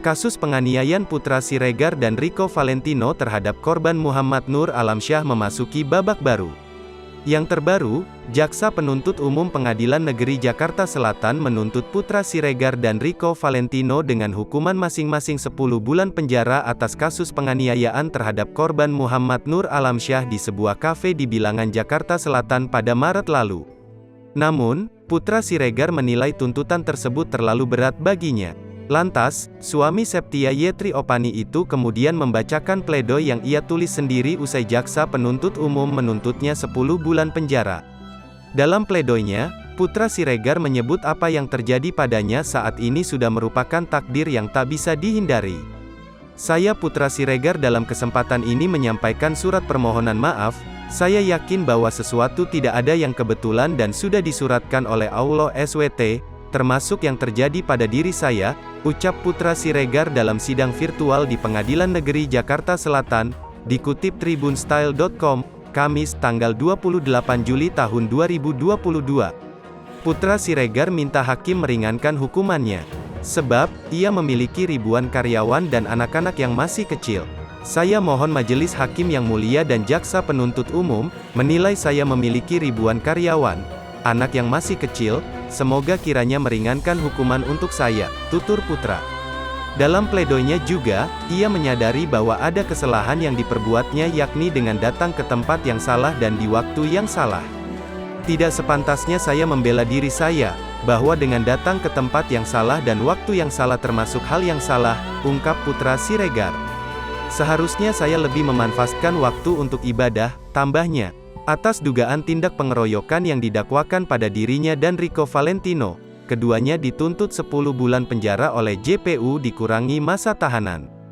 Kasus penganiayaan Putra Siregar dan Rico Valentino terhadap korban Muhammad Nur Alamsyah memasuki babak baru. Yang terbaru, Jaksa Penuntut Umum Pengadilan Negeri Jakarta Selatan menuntut Putra Siregar dan Rico Valentino dengan hukuman masing-masing 10 bulan penjara atas kasus penganiayaan terhadap korban Muhammad Nur Alamsyah di sebuah kafe di Bilangan Jakarta Selatan pada Maret lalu. Namun, Putra Siregar menilai tuntutan tersebut terlalu berat baginya. Lantas, suami Septia Yetri Opani itu kemudian membacakan pledoi yang ia tulis sendiri usai Jaksa Penuntut Umum menuntutnya 10 bulan penjara. Dalam pledoinya, Putra Siregar menyebut apa yang terjadi padanya saat ini sudah merupakan takdir yang tak bisa dihindari. Saya Putra Siregar dalam kesempatan ini menyampaikan surat permohonan maaf. Saya yakin bahwa sesuatu tidak ada yang kebetulan dan sudah disuratkan oleh Allah SWT, termasuk yang terjadi pada diri saya, ucap Putra Siregar dalam sidang virtual di Pengadilan Negeri Jakarta Selatan, dikutip tribunstyle.com, Kamis tanggal 28 Juli tahun 2022. Putra Siregar minta hakim meringankan hukumannya. Sebab, ia memiliki ribuan karyawan dan anak-anak yang masih kecil. Saya mohon Majelis Hakim yang mulia dan Jaksa Penuntut Umum, menilai saya memiliki ribuan karyawan, anak yang masih kecil, semoga kiranya meringankan hukuman untuk saya, tutur Putra. Dalam pledoinya juga, ia menyadari bahwa ada kesalahan yang diperbuatnya yakni dengan datang ke tempat yang salah dan di waktu yang salah. Tidak sepantasnya saya membela diri saya, bahwa dengan datang ke tempat yang salah dan waktu yang salah termasuk hal yang salah, ungkap Putra Siregar. Seharusnya saya lebih memanfaatkan waktu untuk ibadah, tambahnya. Atas dugaan tindak pengeroyokan yang didakwakan pada dirinya dan Rico Valentino, keduanya dituntut 10 bulan penjara oleh JPU dikurangi masa tahanan.